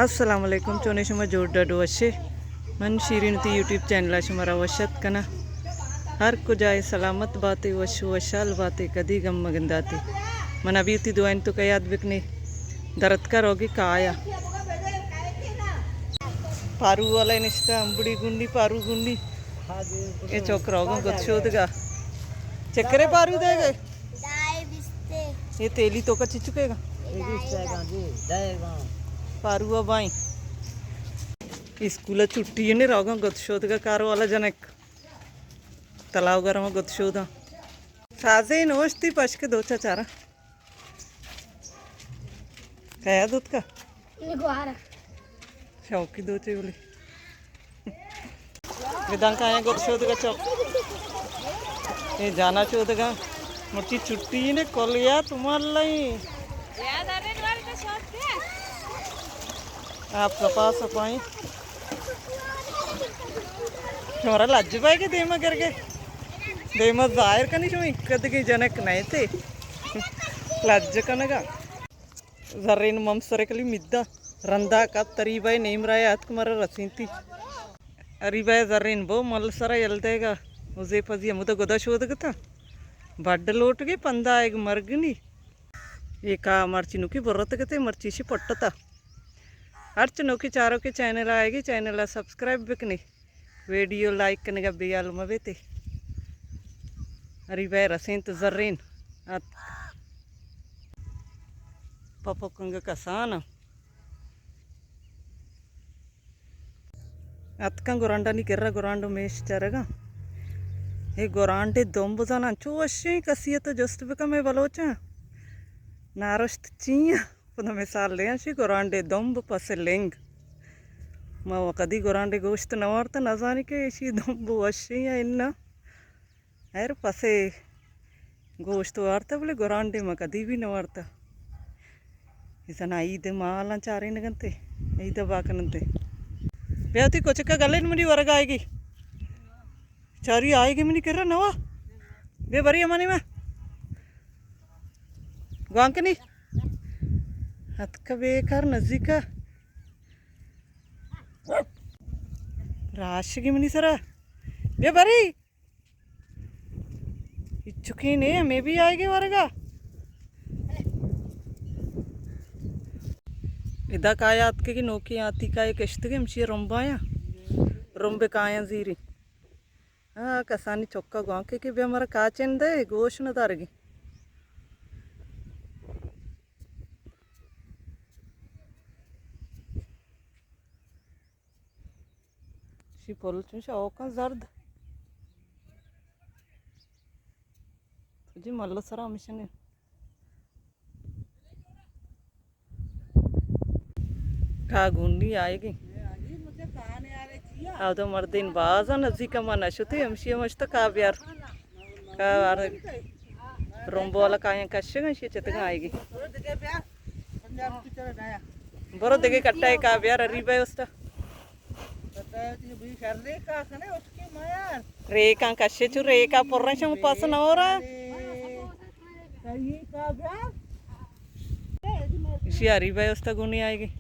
अस्सलाम वालेकुम चोने शुमा जोड़ डाडो अशे मन शीरीनती यूट्यूब चैनल शुमारा वशत कना हर को जाए सलामत बातें वशु वशाल बातें कदी गम मगंदाते मन अभी उती दुआइन तो कयाद बिकने दरद का रोगी काया पारू वाला निष्ठा अंबड़ी गुंडी पारू गुंडी ये चौक रोगों गच्छोदगा चक्करे पारू देगा ये तेली तो का चिचुकेगा पारुआ बाई स्कूल छुट्टी ने रोगों गच्छोदगा कारो वाला जनक तालाव गरम गच्छोदा साजे नोस्ती पशके दो चारा कया दूध का शौकी दो बोले विधान का गच्छोदगा चौक ये जाना चौदगा मुझी छुट्टी ने कोलिया तुम्हारे आप कपा सफाई हमारा लज्ज पाएगी देमा करके देमा जाहिर का नहीं शुमी कदगी जनक नहीं थे लज्ज कनगा जर्रेन मम सरेकली मिद्दा रंदा का तरीबाई नेम राय हाथ कुमार रसींती अरीबाई जर्रेन बो मल सरा यलदेगा उसे पजी हम तो गोदा शोध गता बड्ड लोट गए पंदा एक मर्गनी ये का मर्ची नुकी बुर्रत गते मर्ची सी पट्टता अर्च नोकी चारों के चैनल आएगी चैनल सब्सक्राइब बिकने वीडियो लाइक करने का बेयाल मवेते अरे भाई रसें तो जर्रेन पपकंग कसान अतका गोरांडा नहीं कर रहा गोरांडो मेश चरेगा ये गोरांडे दोंबुजाना चूशी कसियत जस्ट बिका मैं बलोचा नारस्त चिया पुनः मिसाल ले अशी गोरांडे दोंब पसे लेंग मैं कदी गोरांडे गोश्त नवारता नजानी के इसी दोंब अशी या इन्ना यार पसे गोश्त वारता बोले गोरांडे में कदी भी नवारता इतना ईद माला चारे नगंते ईद बाकनंते बेहती कुछ का गले मुझे वर्ग आएगी चारी आएगी मैंने कर रहा नवा बे बरी अमानी में गांव के नहीं Atka bekar nazika. Rash gimana sara? Be bari. Ichuki ne, maybe आएगी वर्गा. इधर काया अतके की नोकी आती का एक इश्ते के मची रंबाया. रंबे काया ज़ीरी. हाँ कसानी चौका गांव के भी हमारा काचें दे गोश न तारगी. शी पोलचूं शौका ज़र्द. तुझे मल्लो सरा मिशन है. का गुंडी आएगी. अब तो मर्दिन बाज़ा नज़ीका माना शुते हमशी मस्त काव्यार काव्यार रोम्बो वाला काया कश्यगा शी चतगा आएगी बरो देखे कट्टा है काव्यार अरीबा है उसका रेका कश्य चु रेका पोर्रेशं पास ना हो रहा शी अरीबा है उसका गुनी आएगी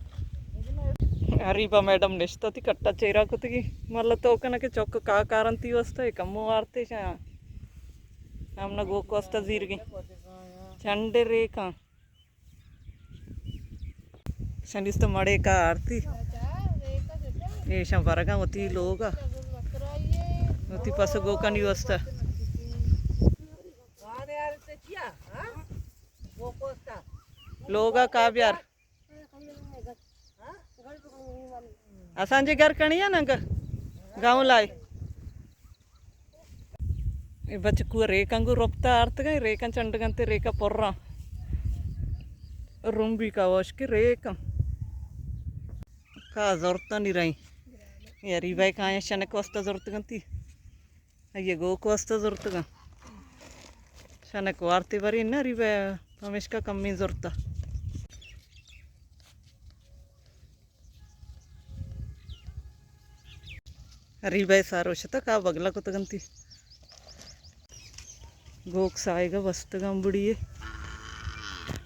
अरीबा मैडम निश्चित थी कट्टा चेहरा कुतगी मल्ल तो कना के चौक का कारण थी वस्ता कम्मो वार्ते शा हमना गोको वस्ता जीरगी चंडे रेखा शनिस्त मड़े का आरती ये शा वरगा होती लोगा होती पास गोका नहीं वस्ता लोगा का ब्यार असांजे घर कणी है ना गाँव लाए बच्चू रेखा रोपता अर्थ गई रेखा चंडगंते रेखा पोर्रा रुंबी का वश की रेखा का जोरता नहीं रही यारी भाई कहाँ शनक वस्ता जोरत गंती ये गो को वस्ता जोरत गा शनक वार्ते बरी ना री भाई हमेश का कमी जोरता अरीबाई सारो शता का बगला को तगंती गोक साएगा वस्त अंबुड़ी है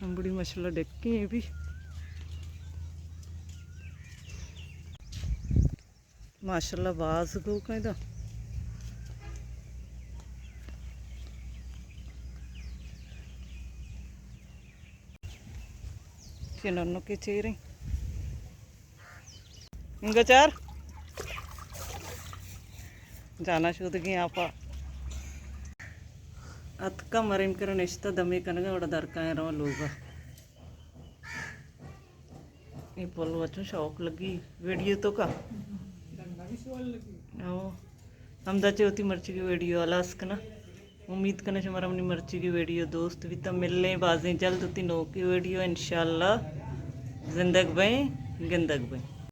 अंबुड़ी मछला डेक्की है भी माशाल्लाह बाज गो का इधर चिन्हों के चेहरे इंगा चार जाना शुद्ध की आप अतका मरीम कर निश्चित दमे कनगा बड़ा दर का रहा लोग ये पोल बच्चों शौक लगी वीडियो तो का हम दाचे होती मर्ची की वीडियो अलास कना उम्मीद करना हमारा अपनी मर्ची की वीडियो दोस्त भी तब मिलने बाजें जल्द होती नो की वीडियो इंशाल्लाह जिंदग भाई गिंदग भाई